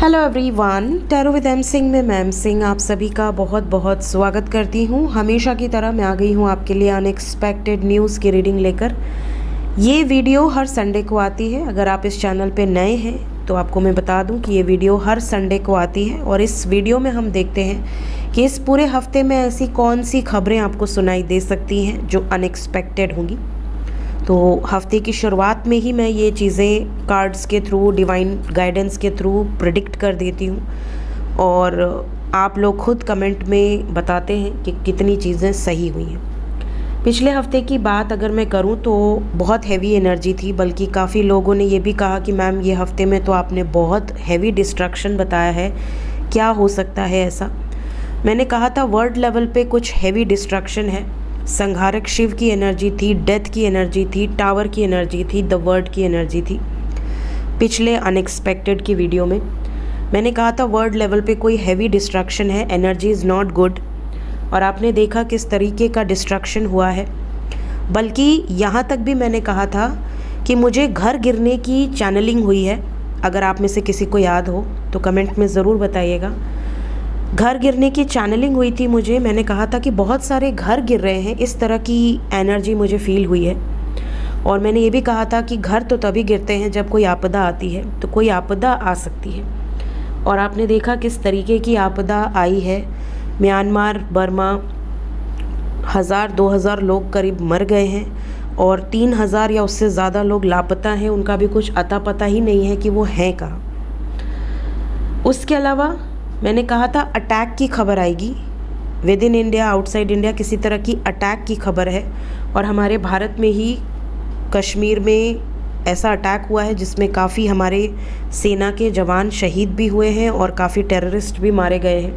Hello everyone, tarot with M Singh में ma'am Singh आप सभी का बहुत बहुत स्वागत करती हूँ। हमेशा की तरह मैं आ गई हूँ आपके लिए अनएक्सपेक्टेड न्यूज़ की रीडिंग लेकर। ये वीडियो हर संडे को आती है। अगर आप इस चैनल पे नए हैं तो आपको मैं बता दूं कि ये वीडियो हर संडे को आती है और इस वीडियो में हम देखते हैं कि इस पूरे हफ्ते में ऐसी कौन सी खबरें आपको सुनाई दे सकती हैं जो अनएक्सपेक्टेड होंगी। तो हफ्ते की शुरुआत में ही मैं ये चीज़ें कार्ड्स के थ्रू, डिवाइन गाइडेंस के थ्रू प्रेडिक्ट कर देती हूँ और आप लोग खुद कमेंट में बताते हैं कि कितनी चीज़ें सही हुई हैं। पिछले हफ्ते की बात अगर मैं करूं तो बहुत हैवी एनर्जी थी, बल्कि काफ़ी लोगों ने ये भी कहा कि मैम ये हफ्ते में तो आपने बहुत हैवी डिस्ट्रक्शन बताया है, क्या हो सकता है ऐसा। मैंने कहा था वर्ल्ड लेवल पे कुछ हैवी डिस्ट्रक्शन है। संहारक शिव की एनर्जी थी, डेथ की एनर्जी थी, टावर की एनर्जी थी, द वर्ड की एनर्जी थी। पिछले अनएक्सपेक्टेड की वीडियो में मैंने कहा था वर्ल्ड लेवल पे कोई हैवी डिस्ट्रक्शन है, एनर्जी इज़ नॉट गुड। और आपने देखा किस तरीके का डिस्ट्रक्शन हुआ है। बल्कि यहाँ तक भी मैंने कहा था कि मुझे घर गिरने की चैनलिंग हुई है। अगर आप में से किसी को याद हो तो कमेंट में ज़रूर बताइएगा। घर गिरने की चैनलिंग हुई थी मुझे। मैंने कहा था कि बहुत सारे घर गिर रहे हैं, इस तरह की एनर्जी मुझे फील हुई है। और मैंने ये भी कहा था कि घर तो तभी गिरते हैं जब कोई आपदा आती है, तो कोई आपदा आ सकती है। और आपने देखा किस तरीके की आपदा आई है। म्यांमार, बर्मा, 1000-2000 लोग करीब मर गए हैं और 3000 या उससे ज़्यादा लोग लापता हैं। उनका भी कुछ अता पता ही नहीं है कि वो हैं कहाँ। उसके अलावा मैंने कहा था अटैक की खबर आएगी। With in India, outside India किसी तरह की अटैक की खबर है। और हमारे भारत में ही कश्मीर में ऐसा अटैक हुआ है जिसमें काफ़ी हमारे सेना के जवान शहीद भी हुए हैं और काफ़ी टेररिस्ट भी मारे गए हैं।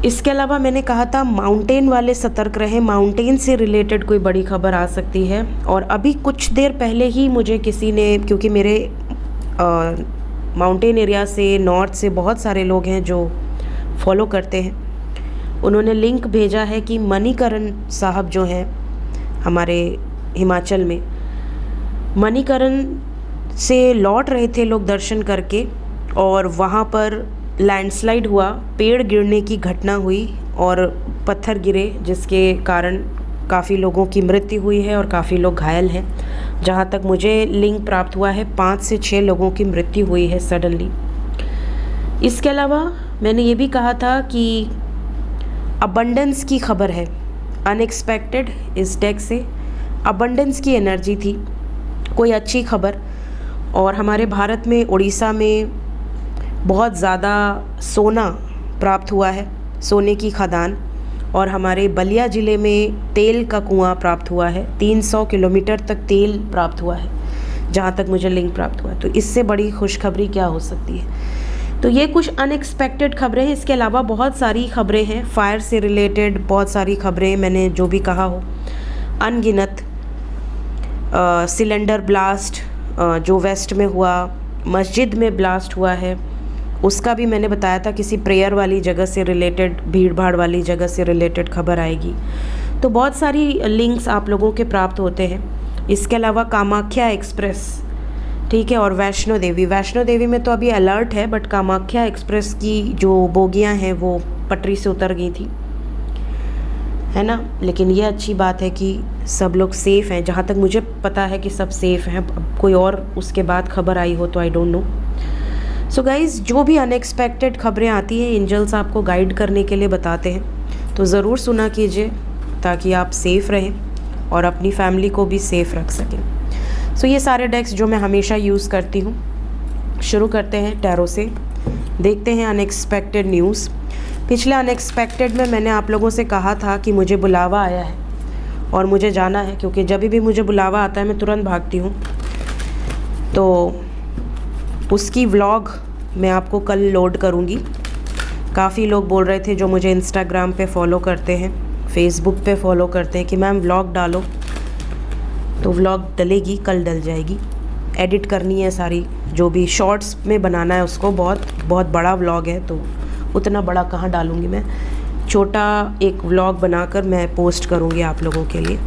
इसके अलावा मैंने कहा था माउंटेन वाले सतर्क रहें, माउंटेन से रिलेटेड कोई बड़ी खबर आ सकती है। और अभी कुछ देर पहले ही मुझे किसी ने, क्योंकि मेरे माउंटेन एरिया से, नॉर्थ से बहुत सारे लोग हैं जो फॉलो करते हैं, उन्होंने लिंक भेजा है कि मणिकरण साहब जो हैं हमारे हिमाचल में, मणिकरण से लौट रहे थे लोग दर्शन करके और वहाँ पर लैंडस्लाइड हुआ, पेड़ गिरने की घटना हुई और पत्थर गिरे जिसके कारण काफ़ी लोगों की मृत्यु हुई है और काफ़ी लोग घायल हैं। जहाँ तक मुझे लिंक प्राप्त हुआ है 5 से 6 लोगों की मृत्यु हुई है सडनली। इसके अलावा मैंने ये भी कहा था कि अबंडेंस की खबर है। अनएक्सपेक्टेड इस डेक से अबंडेंस की एनर्जी थी, कोई अच्छी खबर। और हमारे भारत में उड़ीसा में बहुत ज़्यादा सोना प्राप्त हुआ है, सोने की खदान। और हमारे बलिया ज़िले में तेल का कुआं प्राप्त हुआ है, 300 किलोमीटर तक तेल प्राप्त हुआ है, जहाँ तक मुझे लिंक प्राप्त हुआ है। तो इससे बड़ी खुशखबरी क्या हो सकती है। तो ये कुछ अनएक्सपेक्टेड खबरें हैं। इसके अलावा बहुत सारी खबरें हैं फायर से रिलेटेड, बहुत सारी खबरें मैंने जो भी कहा हो, अनगिनत। सिलेंडर ब्लास्ट जो वेस्ट में हुआ, मस्जिद में ब्लास्ट हुआ है, उसका भी मैंने बताया था किसी प्रेयर वाली जगह से रिलेटेड, भीड़ भाड़ वाली जगह से रिलेटेड खबर आएगी। तो बहुत सारी लिंक्स आप लोगों के प्राप्त होते हैं। इसके अलावा कामाख्या एक्सप्रेस, ठीक है, और वैष्णो देवी में तो अभी अलर्ट है, बट कामाख्या एक्सप्रेस की जो बोगियां हैं वो पटरी से उतर गई थी, है ना। लेकिन ये अच्छी बात है कि सब लोग सेफ़ हैं। जहाँ तक मुझे पता है कि सब सेफ़ हैं। अब कोई और उसके बाद खबर आई हो तो I don't know. So guys, जो भी अनएक्सपेक्टेड खबरें आती हैं एंजल्स आपको गाइड करने के लिए बताते हैं, तो ज़रूर सुना कीजिए ताकि आप सेफ़ रहें और अपनी फैमिली को भी सेफ़ रख सकें। सो ये सारे डेक्स जो मैं हमेशा यूज़ करती हूँ। शुरू करते हैं टैरो से, देखते हैं अनएक्सपेक्टेड न्यूज़। पिछले अनएक्सपेक्टेड में मैंने आप लोगों से कहा था कि मुझे बुलावा आया है और मुझे जाना है, क्योंकि जब भी मुझे बुलावा आता है मैं तुरंत भागती हूँ। तो उसकी व्लॉग मैं आपको कल लोड करूँगी। काफ़ी लोग बोल रहे थे जो मुझे इंस्टाग्राम पे फॉलो करते हैं, फेसबुक पे फॉलो करते हैं कि मैम व्लॉग डालो। तो व्लॉग डलेगी, कल डल जाएगी। एडिट करनी है सारी, जो भी शॉर्ट्स में बनाना है उसको। बहुत बड़ा व्लॉग है तो उतना बड़ा कहाँ डालूँगी मैं, छोटा एक व्लॉग बनाकर मैं पोस्ट करूँगी आप लोगों के लिए।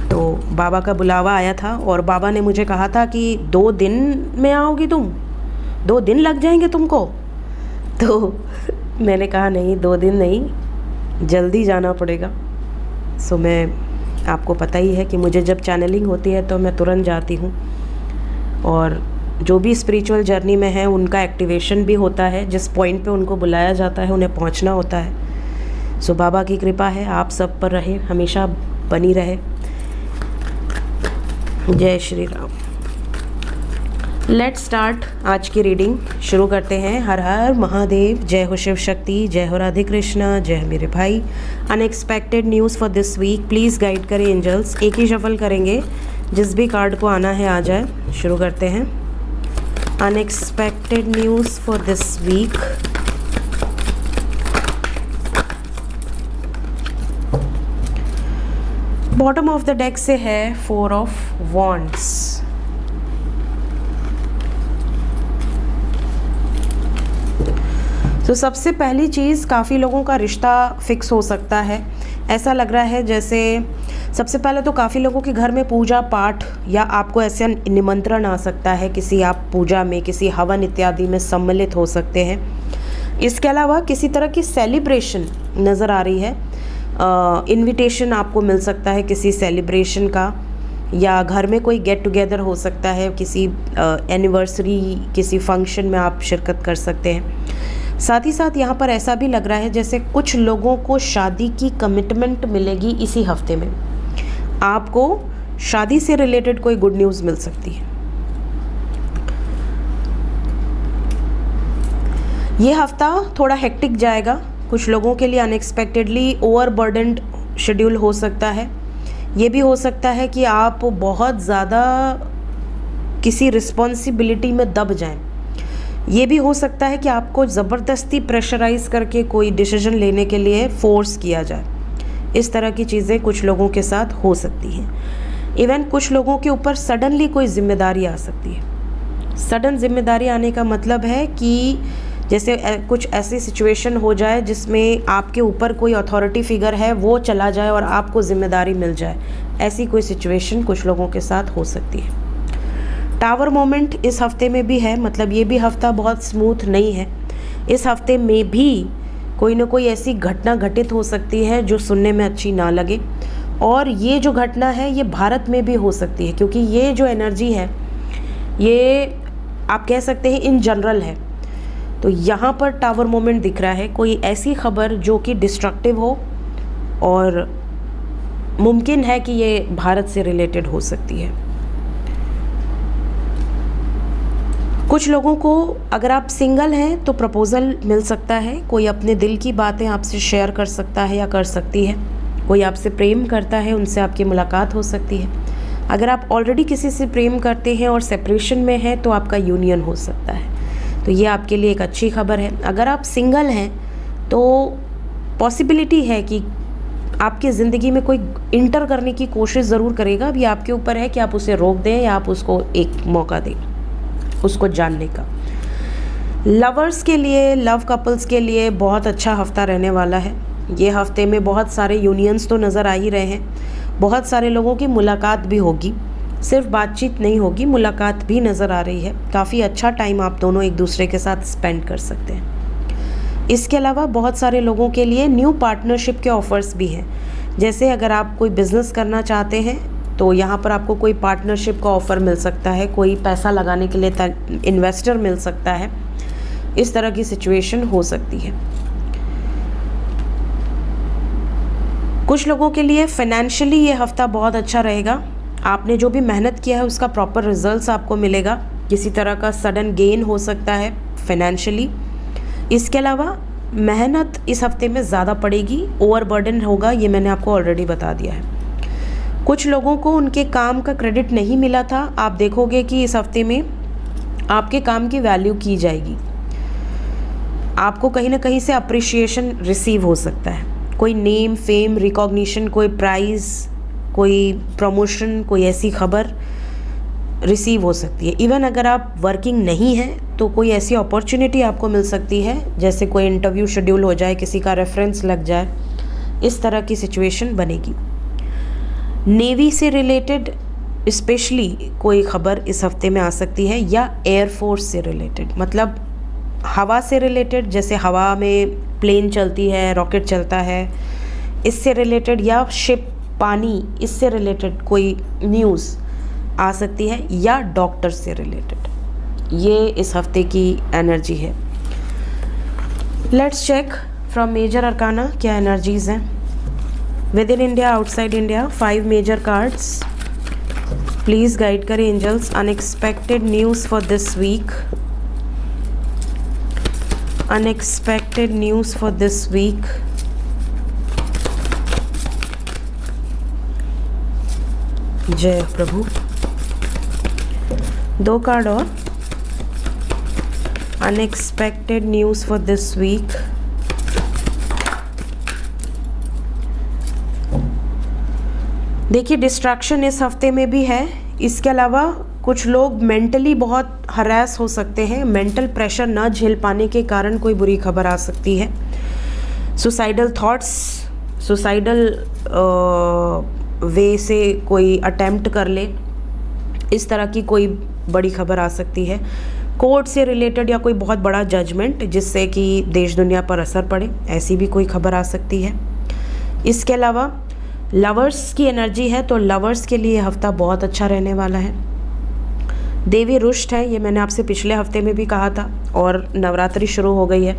तो बाबा का बुलावा आया था और बाबा ने मुझे कहा था कि 2 दिन में आओगी तुम, 2 दिन लग जाएंगे तुमको। तो मैंने कहा नहीं, 2 दिन नहीं, जल्दी जाना पड़ेगा। सो मैं, आपको पता ही है कि मुझे जब चैनलिंग होती है तो मैं तुरंत जाती हूँ, और जो भी स्पिरिचुअल जर्नी में है उनका एक्टिवेशन भी होता है। जिस पॉइंट पे उनको बुलाया जाता है उन्हें पहुँचना होता है। सो बाबा की कृपा है आप सब पर रहे, हमेशा बनी रहे। जय श्री राम। लेट्स स्टार्ट आज की रीडिंग, शुरू करते हैं। हर हर महादेव, जय हो शिव शक्ति, जय हो राधे कृष्णा, जय मेरे भाई। Unexpected news for this week, please guide करें एंजल्स। एक ही शफल करेंगे, जिस भी कार्ड को आना है आ जाए। शुरू करते हैं। Unexpected news for this week. Bottom of the deck से है 4 ऑफ वॉन्ड्स। तो सबसे पहली चीज़, काफ़ी लोगों का रिश्ता फिक्स हो सकता है। ऐसा लग रहा है जैसे सबसे पहले तो काफ़ी लोगों के घर में पूजा पाठ या आपको ऐसे निमंत्रण आ सकता है, किसी आप पूजा में, किसी हवन इत्यादि में सम्मिलित हो सकते हैं। इसके अलावा किसी तरह की सेलिब्रेशन नज़र आ रही है। इनविटेशन आपको मिल सकता है किसी सेलिब्रेशन का, या घर में कोई गेट टुगेदर हो सकता है, किसी एनिवर्सरी, किसी फंक्शन में आप शिरकत कर सकते हैं। साथ ही साथ यहाँ पर ऐसा भी लग रहा है जैसे कुछ लोगों को शादी की कमिटमेंट मिलेगी इसी हफ्ते में। आपको शादी से रिलेटेड कोई गुड न्यूज़ मिल सकती है। ये हफ्ता थोड़ा हेक्टिक जाएगा कुछ लोगों के लिए। अनएक्सपेक्टेडली ओवरबर्डन्ड शेड्यूल हो सकता है। ये भी हो सकता है कि आप बहुत ज़्यादा किसी रिस्पॉन्सिबिलिटी में दब जाएं। ये भी हो सकता है कि आपको ज़बरदस्ती प्रेशराइज करके कोई डिसीजन लेने के लिए फोर्स किया जाए। इस तरह की चीज़ें कुछ लोगों के साथ हो सकती हैं। इवन कुछ लोगों के ऊपर सडनली कोई जिम्मेदारी आ सकती है। सडन जिम्मेदारी आने का मतलब है कि जैसे कुछ ऐसी सिचुएशन हो जाए जिसमें आपके ऊपर कोई अथॉरिटी फिगर है, वो चला जाए और आपको जिम्मेदारी मिल जाए। ऐसी कोई सिचुएशन कुछ लोगों के साथ हो सकती है। टावर मोमेंट इस हफ्ते में भी है, मतलब ये भी हफ्ता बहुत स्मूथ नहीं है। इस हफ्ते में भी कोई ना कोई ऐसी घटना घटित हो सकती है जो सुनने में अच्छी ना लगे, और ये जो घटना है ये भारत में भी हो सकती है, क्योंकि ये जो एनर्जी है ये आप कह सकते हैं इन जनरल है। तो यहाँ पर टावर मोमेंट दिख रहा है, कोई ऐसी खबर जो कि डिस्ट्रक्टिव हो, और मुमकिन है कि ये भारत से रिलेटेड हो सकती है। कुछ लोगों को, अगर आप सिंगल हैं तो प्रपोज़ल मिल सकता है। कोई अपने दिल की बातें आपसे शेयर कर सकता है या कर सकती है। कोई आपसे प्रेम करता है, उनसे आपकी मुलाकात हो सकती है। अगर आप ऑलरेडी किसी से प्रेम करते हैं और सेपरेशन में हैं तो आपका यूनियन हो सकता है। तो ये आपके लिए एक अच्छी खबर है। अगर आप सिंगल हैं तो पॉसिबिलिटी है कि आपकी ज़िंदगी में कोई इंटर करने की कोशिश ज़रूर करेगा। अभी आपके ऊपर है कि आप उसे रोक दें या आप उसको एक मौका दें उसको जानने का। लवर्स के लिए, लव कपल्स के लिए बहुत अच्छा हफ्ता रहने वाला है। ये हफ्ते में बहुत सारे यूनियंस तो नज़र आ ही रहे हैं। बहुत सारे लोगों की मुलाकात भी होगी, सिर्फ बातचीत नहीं होगी, मुलाकात भी नज़र आ रही है। काफ़ी अच्छा टाइम आप दोनों एक दूसरे के साथ स्पेंड कर सकते हैं। इसके अलावा बहुत सारे लोगों के लिए न्यू पार्टनरशिप के ऑफ़र्स भी हैं। जैसे अगर आप कोई बिज़नेस करना चाहते हैं तो यहाँ पर आपको कोई पार्टनरशिप का ऑफ़र मिल सकता है, कोई पैसा लगाने के लिए इन्वेस्टर मिल सकता है। इस तरह की सिचुएशन हो सकती है। कुछ लोगों के लिए फाइनेंशियली ये हफ्ता बहुत अच्छा रहेगा। आपने जो भी मेहनत किया है उसका प्रॉपर रिजल्ट्स आपको मिलेगा। किसी तरह का सडन गेन हो सकता है फाइनेंशियली। इसके अलावा मेहनत इस हफ्ते में ज़्यादा पड़ेगी, ओवरबर्डन होगा, ये मैंने आपको ऑलरेडी बता दिया है। कुछ लोगों को उनके काम का क्रेडिट नहीं मिला था, आप देखोगे कि इस हफ्ते में आपके काम की वैल्यू की जाएगी। आपको कहीं ना कहीं से अप्रिशिएशन रिसीव हो सकता है। कोई नेम, फेम, रिकॉग्निशन, कोई प्राइज़, कोई प्रमोशन, कोई ऐसी खबर रिसीव हो सकती है। इवन अगर आप वर्किंग नहीं हैं तो कोई ऐसी अपॉर्चुनिटी आपको मिल सकती है, जैसे कोई इंटरव्यू शेड्यूल हो जाए, किसी का रेफरेंस लग जाए, इस तरह की सिचुएशन बनेगी। नेवी से रिलेटेड स्पेशली कोई खबर इस हफ्ते में आ सकती है, या एयरफोर्स से रिलेटेड, मतलब हवा से रिलेटेड, जैसे हवा में प्लेन चलती है, रॉकेट चलता है, इससे रिलेटेड, या शिप, पानी, इससे रिलेटेड कोई न्यूज़ आ सकती है, या डॉक्टर से रिलेटेड। ये इस हफ्ते की एनर्जी है। Let's check from major arcana क्या एनर्जीज हैं within India, outside India. 5 major cards please guide करें angels. Unexpected news for this week, unexpected news for this week. जय प्रभु। 2 कार्ड और, unexpected news for this week. देखिए distraction इस हफ्ते में भी है। इसके अलावा कुछ लोग मेंटली बहुत हरास हो सकते हैं, मेंटल प्रेशर ना झेल पाने के कारण कोई बुरी खबर आ सकती है। सुसाइडल थॉट्स, सुसाइडल वे से कोई अटेम्प्ट कर ले, इस तरह की कोई बड़ी खबर आ सकती है। कोर्ट से रिलेटेड या कोई बहुत बड़ा जजमेंट जिससे कि देश दुनिया पर असर पड़े, ऐसी भी कोई खबर आ सकती है। इसके अलावा लवर्स की एनर्जी है, तो लवर्स के लिए हफ्ता बहुत अच्छा रहने वाला है। देवी रुष्ट है, ये मैंने आपसे पिछले हफ्ते में भी कहा था, और नवरात्रि शुरू हो गई है।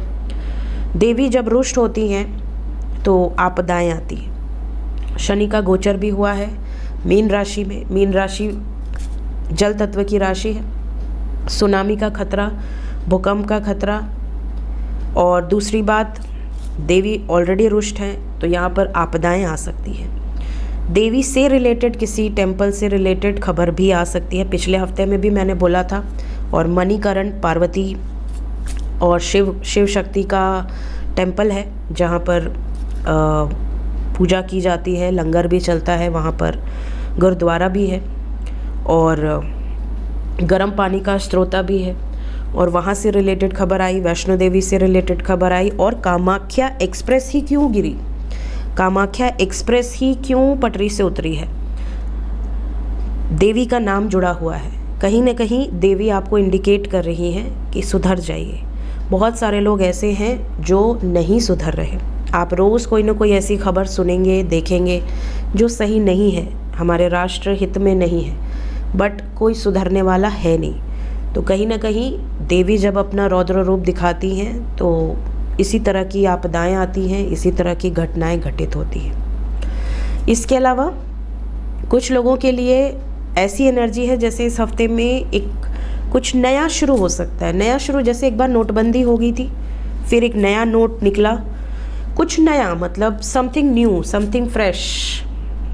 देवी जब रुष्ट होती हैं तो आपदाएं आती हैं। शनि का गोचर भी हुआ है मीन राशि में। मीन राशि जल तत्व की राशि है। सुनामी का खतरा, भूकंप का खतरा, और दूसरी बात देवी ऑलरेडी रुष्ट हैं, तो यहाँ पर आपदाएं आ सकती हैं। देवी से रिलेटेड किसी टेम्पल से रिलेटेड खबर भी आ सकती है। पिछले हफ्ते में भी मैंने बोला था। और मणिकरण पार्वती और शिव शक्ति का टेम्पल है, जहाँ पर पूजा की जाती है, लंगर भी चलता है, वहाँ पर गुरुद्वारा भी है, और गर्म पानी का स्रोता भी है, और वहाँ से रिलेटेड खबर आई। वैष्णो देवी से रिलेटेड खबर आई। और कामाख्या एक्सप्रेस ही क्यों गिरी, कामाख्या एक्सप्रेस ही क्यों पटरी से उतरी है, देवी का नाम जुड़ा हुआ है। कहीं ना कहीं देवी आपको इंडिकेट कर रही हैं कि सुधर जाइए। बहुत सारे लोग ऐसे हैं जो नहीं सुधर रहे। आप रोज़ कोई ना कोई ऐसी खबर सुनेंगे, देखेंगे जो सही नहीं है, हमारे राष्ट्र हित में नहीं है, बट कोई सुधरने वाला है नहीं। तो कहीं ना कहीं देवी जब अपना रौद्र रूप दिखाती हैं तो इसी तरह की आपदाएं आती हैं, इसी तरह की घटनाएं घटित होती हैं। इसके अलावा कुछ लोगों के लिए ऐसी एनर्जी है जैसे इस हफ्ते में एक कुछ नया शुरू हो सकता है। नया शुरू, जैसे एक बार नोटबंदी हो गई थी, फिर एक नया नोट निकला, कुछ नया, मतलब समथिंग न्यू, समथिंग फ्रेश,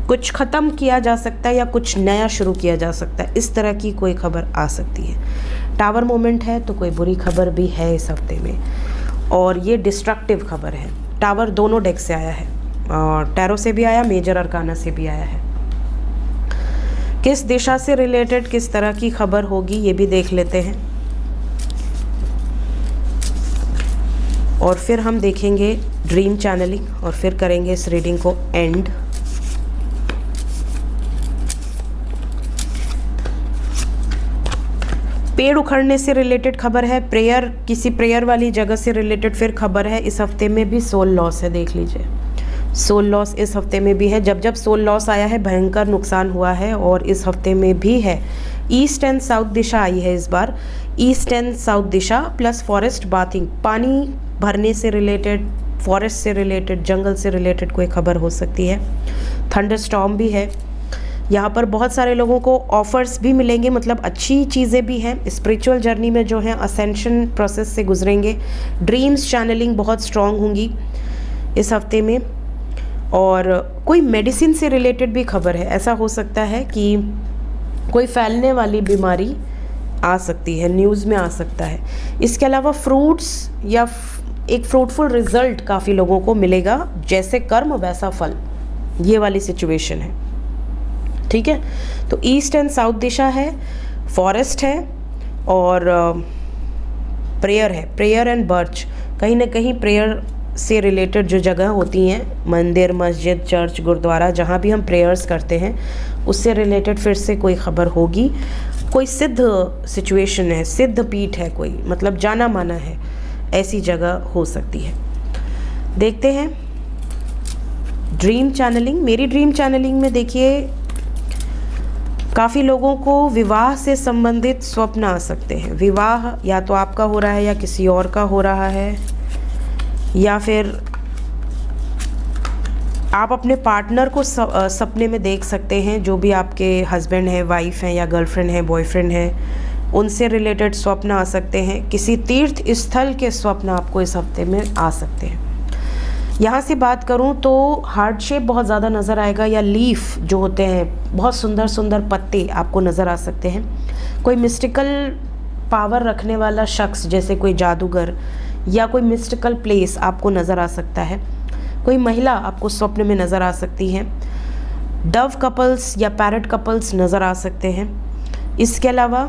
कुछ ख़त्म किया जा सकता है या कुछ नया शुरू किया जा सकता है। इस तरह की कोई खबर आ सकती है। टावर मोमेंट है तो कोई बुरी खबर भी है इस हफ्ते में, और ये डिस्ट्रक्टिव खबर है। टावर दोनों डेक से आया है, और टैरो से भी आया, मेजर अरकाना से भी आया है। किस दिशा से रिलेटेड किस तरह की खबर होगी ये भी देख लेते हैं, और फिर हम देखेंगे ड्रीम चैनलिंग, और फिर करेंगे इस रीडिंग को एंड। पेड़ उखड़ने से रिलेटेड खबर है, प्रेयर, किसी प्रेयर वाली जगह से रिलेटेड फिर खबर है। इस हफ्ते में भी सोल लॉस है, देख लीजिए, सोल लॉस इस हफ्ते में भी है। जब जब सोल लॉस आया है भयंकर नुकसान हुआ है, और इस हफ्ते में भी है। ईस्ट एंड साउथ दिशा आई है इस बार, ईस्ट एंड साउथ दिशा प्लस फॉरेस्ट बाथिंग, पानी भरने से रिलेटेड, फॉरेस्ट से रिलेटेड, जंगल से रिलेटेड कोई खबर हो सकती है। थंडर स्टॉर्म भी है। यहाँ पर बहुत सारे लोगों को ऑफर्स भी मिलेंगे, मतलब अच्छी चीज़ें भी हैं। स्पिरिचुअल जर्नी में जो है असेंशन प्रोसेस से गुजरेंगे। ड्रीम्स चैनलिंग बहुत स्ट्रॉन्ग होंगी इस हफ्ते में, और कोई मेडिसिन से रिलेटेड भी खबर है। ऐसा हो सकता है कि कोई फैलने वाली बीमारी आ सकती है, न्यूज़ में आ सकता है। इसके अलावा फ्रूट्स या एक फ्रूटफुल रिजल्ट काफ़ी लोगों को मिलेगा, जैसे कर्म वैसा फल, ये वाली सिचुएशन है। ठीक है, तो ईस्ट एंड साउथ दिशा है, फॉरेस्ट है, और प्रेयर है, प्रेयर एंड बर्च। कहीं ना कहीं प्रेयर से रिलेटेड जो जगह होती हैं, मंदिर, मस्जिद, चर्च, गुरुद्वारा, जहाँ भी हम प्रेयर्स करते हैं, उससे रिलेटेड फिर से कोई ख़बर होगी। कोई सिद्ध सिचुएशन है, सिद्ध पीठ है, कोई मतलब जाना माना है, ऐसी जगह हो सकती है। देखते हैं ड्रीम चैनलिंग। मेरी ड्रीम चैनलिंग में देखिए काफ़ी लोगों को विवाह से संबंधित स्वप्न आ सकते हैं। विवाह या तो आपका हो रहा है या किसी और का हो रहा है, या फिर आप अपने पार्टनर को सपने में देख सकते हैं। जो भी आपके हस्बैंड हैं, वाइफ हैं, या गर्लफ्रेंड है, बॉयफ्रेंड है, उनसे रिलेटेड स्वप्न आ सकते हैं। किसी तीर्थ स्थल के स्वप्न आपको इस हफ्ते में आ सकते हैं। यहाँ से बात करूँ तो हार्ट शेप बहुत ज़्यादा नज़र आएगा, या लीफ जो होते हैं, बहुत सुंदर सुंदर पत्ते आपको नज़र आ सकते हैं। कोई मिस्टिकल पावर रखने वाला शख्स, जैसे कोई जादूगर, या कोई मिस्टिकल प्लेस आपको नज़र आ सकता है। कोई महिला आपको स्वप्न में नज़र आ सकती है। डव कपल्स या पैरट कपल्स नज़र आ सकते हैं। इसके अलावा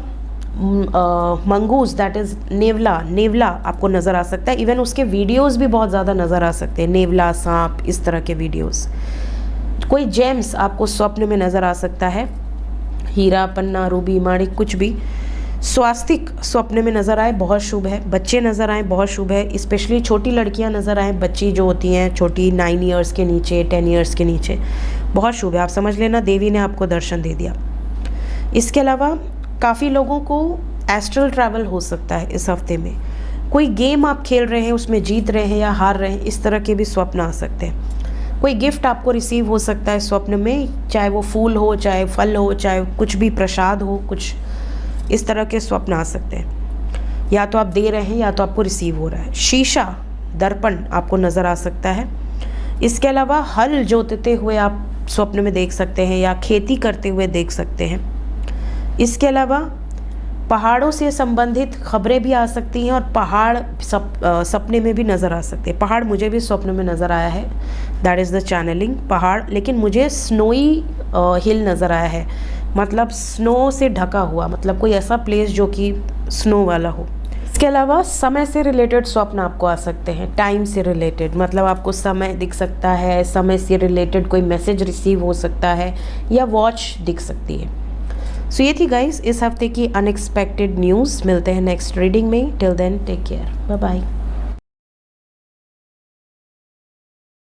मंगूस, दैट इज़ नेवला आपको नज़र आ सकता है। इवन उसके वीडियोस भी बहुत ज़्यादा नज़र आ सकते हैं, नेवला, सांप, इस तरह के वीडियोस। कोई जेम्स आपको स्वप्न में नज़र आ सकता है, हीरा, पन्ना, रूबी, माणिक, कुछ भी। स्वास्तिक स्वप्न में नज़र आए, बहुत शुभ है। बच्चे नज़र आए, बहुत शुभ है। स्पेशली छोटी लड़कियां नज़र आए, बच्ची जो होती हैं छोटी, 9 ईयर्स के नीचे, 10 ईयर्स के नीचे, बहुत शुभ है। आप समझ लेना देवी ने आपको दर्शन दे दिया। इसके अलावा काफ़ी लोगों को एस्ट्रल ट्रैवल हो सकता है इस हफ्ते में। कोई गेम आप खेल रहे हैं, उसमें जीत रहे हैं या हार रहे हैं, इस तरह के भी स्वप्न आ सकते हैं। कोई गिफ्ट आपको रिसीव हो सकता है स्वप्न में, चाहे वो फूल हो, चाहे फल हो, चाहे कुछ भी प्रसाद हो, कुछ इस तरह के स्वप्न आ सकते हैं। या तो आप दे रहे हैं या तो आपको रिसीव हो रहा है। शीशा, दर्पण आपको नज़र आ सकता है। इसके अलावा हल जोतते हुए आप स्वप्न में देख सकते हैं, या खेती करते हुए देख सकते हैं। इसके अलावा पहाड़ों से संबंधित खबरें भी आ सकती हैं, और पहाड़ सपने में भी नज़र आ सकते हैं। पहाड़ मुझे भी स्वप्न में नज़र आया है, दैट इज़ द चैनलिंग, पहाड़। लेकिन मुझे स्नोई हिल नज़र आया है, मतलब स्नो से ढका हुआ, मतलब कोई ऐसा प्लेस जो कि स्नो वाला हो। इसके अलावा समय से रिलेटेड स्वप्न आपको आ सकते हैं, टाइम से रिलेटेड, मतलब आपको समय दिख सकता है, समय से रिलेटेड कोई मैसेज रिसीव हो सकता है, या वॉच दिख सकती है। सो ये थी गाइस इस हफ्ते की अनएक्सपेक्टेड न्यूज़। मिलते हैं नेक्स्ट रीडिंग में। Till then take care, bye bye.